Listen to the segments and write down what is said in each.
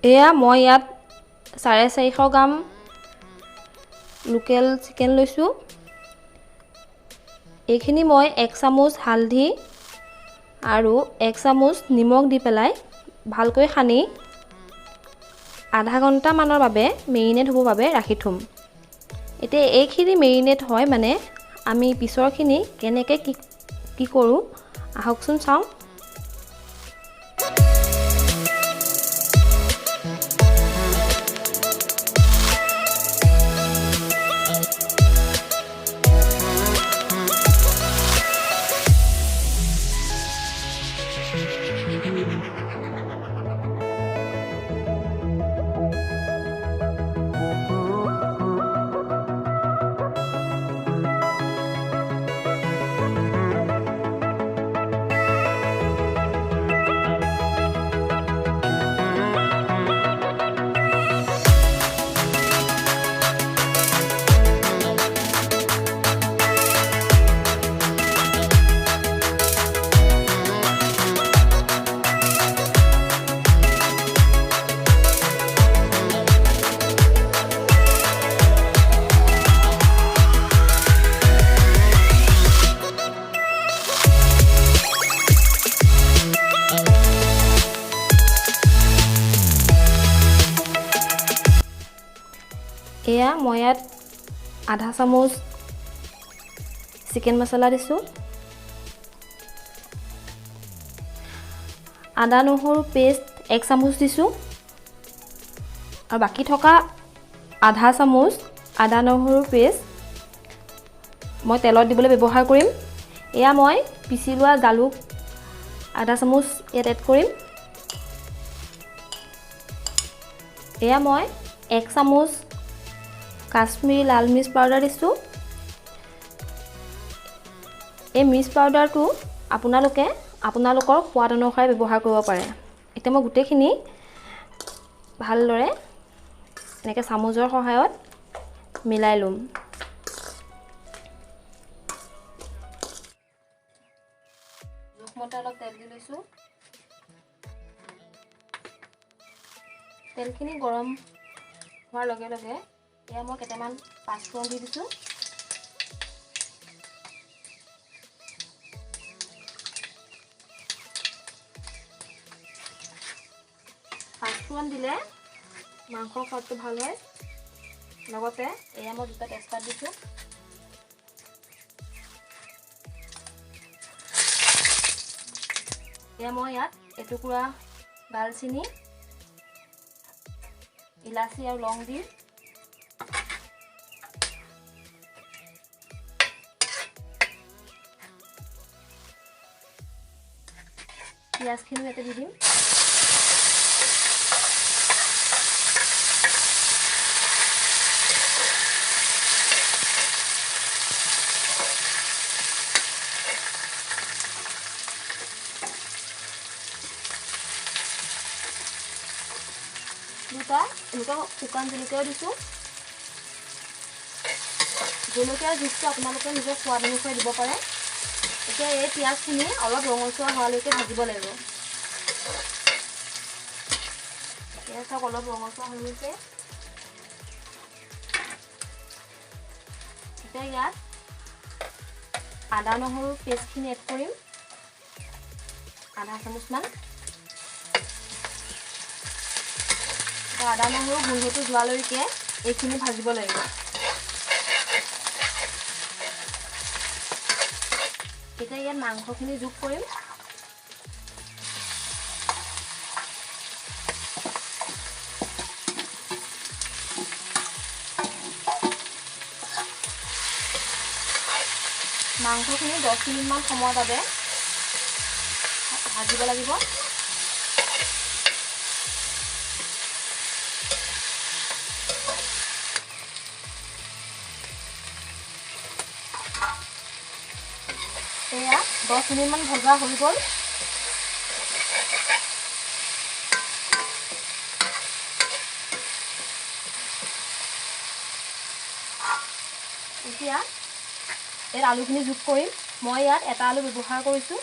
এয়া মই ইয়াত 450 গ্ৰাম লোকেল চিকেন লৈছোঁ। এইখিনি মই 1 চামুচ হালধি আৰু 1 চামুচ নিমখ দি পেলাই ভালকৈ সানি আধা ঘণ্টা মানৰ বাবে মেৰিনেট হ'বৰ বাবে ৰাখি থ'ম। এতিয়া এইখিনি মেৰিনেট হয় মানে আমি পিছৰখিনি কেনেকৈ কি কৰোঁ আহকচোন চাওঁ। এয়া মই ইয়াত আধা চামুচ চিকেন মছলা দিছোঁ, আদা নহৰু পেষ্ট 1 চামুচ দিছোঁ আৰু বাকী থকা আধা চামুচ আদা নহৰু পেষ্ট মই তেলত দিবলৈ ব্যৱহাৰ কৰিম। এয়া মই পিচি লোৱা জালুক আধা চামুচ ইয়াত এড কৰিম। এয়া মই 1 চামুচ কাশ্মীৰী লাল মিৰ্চ পাউডাৰ দিছোঁ। এই মিৰ্চ পাউডাৰটো আপোনালোকৰ সোৱাদ অনুসাৰে ব্যৱহাৰ কৰিব পাৰে। এতিয়া মই গোটেইখিনি ভালদৰে এনেকৈ চামুচৰ সহায়ত মিলাই ল'ম। জোখমতে অলপ তেল দি লৈছোঁ। তেলখিনি গৰম হোৱাৰ লগে লগে এয়া মই কেইটামান পাঁচফোৰণ দি দিছোঁ। পাঁচফোৰণ দিলে মাংসৰ সোৱাদটো ভাল হয়। লগতে এয়া মই 2টা তেজপাত দিছোঁ। এয়া মই ইয়াত এটুকুৰা দালচিনি, ইলাচি আৰু লং দি পিঁয়াজখিনি ইয়াতে দি দিম। দুটা এনেকুৱা শুকান জলকীয়াও দিছোঁ। জলকীয়াৰ জুচটো আপোনালোকে নিজৰ সোৱাদ অনুসাৰে দিব পাৰে। এতিয়া এই পিঁয়াজখিনি অলপ ৰঙচুৱা হোৱালৈকে ভাজিব লাগিব। পিঁয়াজ অলপ ৰঙচুৱা হৈ গৈছে। এতিয়া ইয়াত আদা নহৰু পেষ্টখিনি এড কৰিম, আধা চামুচমান। আদা নহৰু গোন্ধটো যোৱালৈকে এইখিনি ভাজিব লাগিব। এতিয়া ইয়াত মাংসখিনি যোগ কৰিম। মাংসখিনি 10 মিনিটমান সময়ৰ বাবে ভাজিব লাগিব। এয়া 10 মিনিটমান ভজা হৈ গ'ল। এতিয়া এই আলুখিনি যোগ কৰিম। মই ইয়াত এটা আলু ব্যৱহাৰ কৰিছোঁ।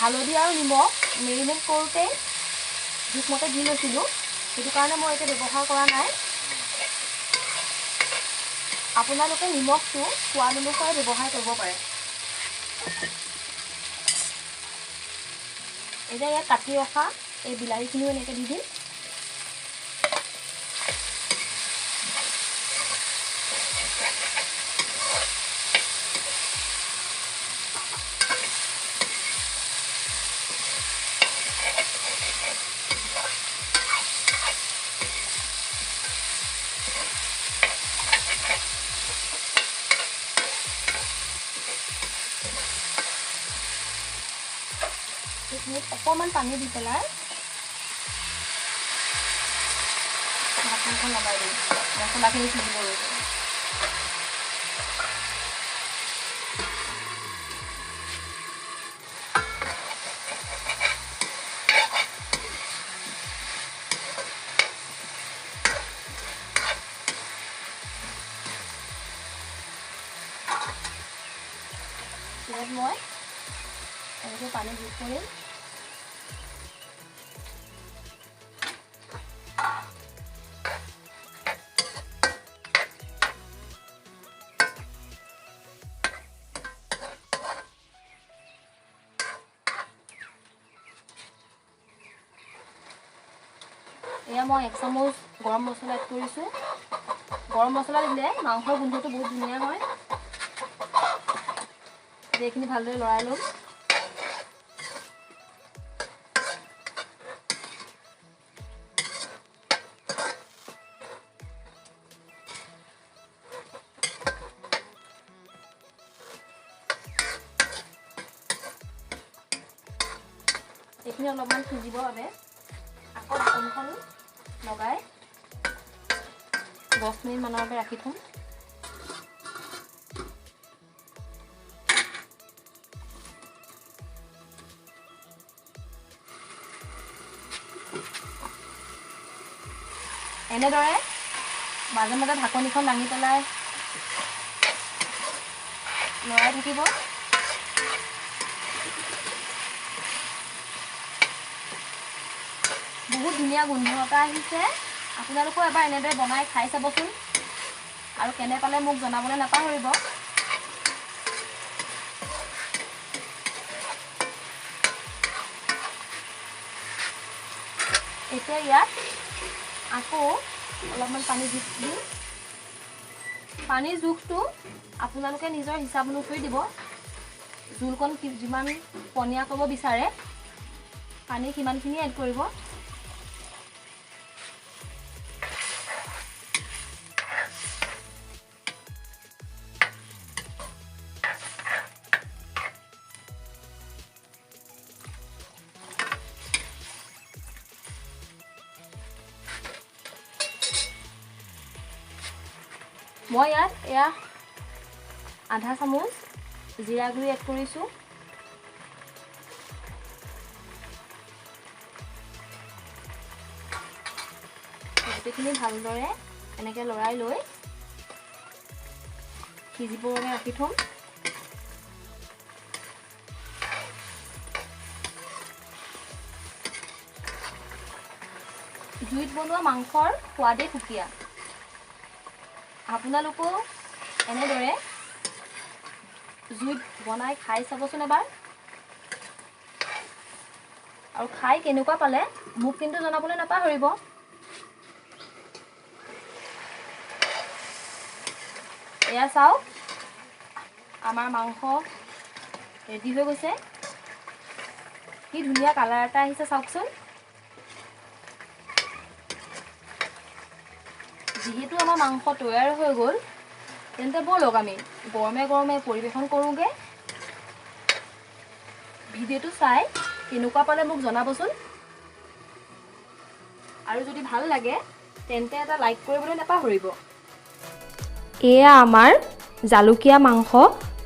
হালধি আৰু নিমখ মেৰিনেট কৰোঁতে জোখমতে দি লৈছিলোঁ, সেইটো কাৰণে মই এতিয়া ব্যৱহাৰ কৰা নাই। আপোনালোকে নিমখটো সোৱাদ অনুসাৰে ব্যৱহাৰ কৰিব পাৰে। এতিয়া ইয়াত কাটি ৰখা এই বিলাহীখিনিও এনেকৈ দি দিম। অকণমান পানী দি পেলাই ঢাকনখন লগাই দিম। মছলাখিনি সিজিব লৈছে। ইয়াত মই এনেকৈ পানী যোগ কৰিম। এয়া মই 1 চামুচ গৰম মছলা এড কৰিছোঁ। গৰম মছলা দিলে মাংসৰ গোন্ধটো বহুত ধুনীয়া হয়। এইখিনি ভালদৰে লৰাই ল'ম। এইখিনি অলপমান সিজিবৰ বাবে আকৌ ঢাকনখন লগাই 10 মিনিট মানৰ বাবে ৰাখি থ'ম। এনেদৰে মাজে মাজে ঢাকনিখন দাঙি পেলাই লৰাই থাকিব। বহুত ধুনীয়া গোন্ধ এটা আহিছে। আপোনালোকেও এবাৰ এনেদৰে বনাই খাই চাবচোন আৰু কেনে পালে মোক জনাবলৈ নাপাহৰিব। এতিয়া ইয়াত আকৌ অলপমান পানী দি দিম। পানীৰ জোখটো আপোনালোকে নিজৰ হিচাপ অনুসৰি দিব। জোলকণ যিমান পনীয়া কৰিব বিচাৰে পানী সিমানখিনি এড কৰিব। মই ইয়াত এয়া আধা চামুচ জিৰা গুড়ি এড কৰিছোঁ। গোটেইখিনি ভালদৰে এনেকৈ লৰাই লৈ সিজিবৰ বাবে ৰাখি থ'ম। জুইত বনোৱা মাংসৰ সোৱাদেই সুকীয়া। আপোনালোকেও এনেদৰে জুইত বনাই খাই চাবচোন এবাৰ, আৰু খাই কেনেকুৱা পালে মোক কিন্তু জনাবলৈ নাপাহৰিব। এয়া চাওক, আমাৰ মাংস ৰেডি হৈ গৈছে। কি ধুনীয়া কালাৰ এটা আহিছে চাওকচোন। যিহেতু আমাৰ মাংস তৈয়াৰ হৈ গ'ল, তেন্তে ব'লক আমি গৰমে গৰমে পৰিৱেশন কৰোঁগৈ। ভিডিঅ'টো চাই কেনেকুৱা পালে মোক জনাবচোন, আৰু যদি ভাল লাগে তেন্তে এটা লাইক কৰিবলৈ নাপাহৰিব। এয়া আমাৰ জালুকীয়া মাংস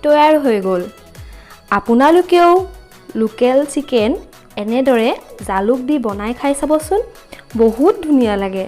তৈয়াৰ হৈ গ'ল। আপোনালোকেও লোকেল চিকেন এনেদৰে জালুক দি বনাই খাই চাবচোন, বহুত ধুনীয়া লাগে।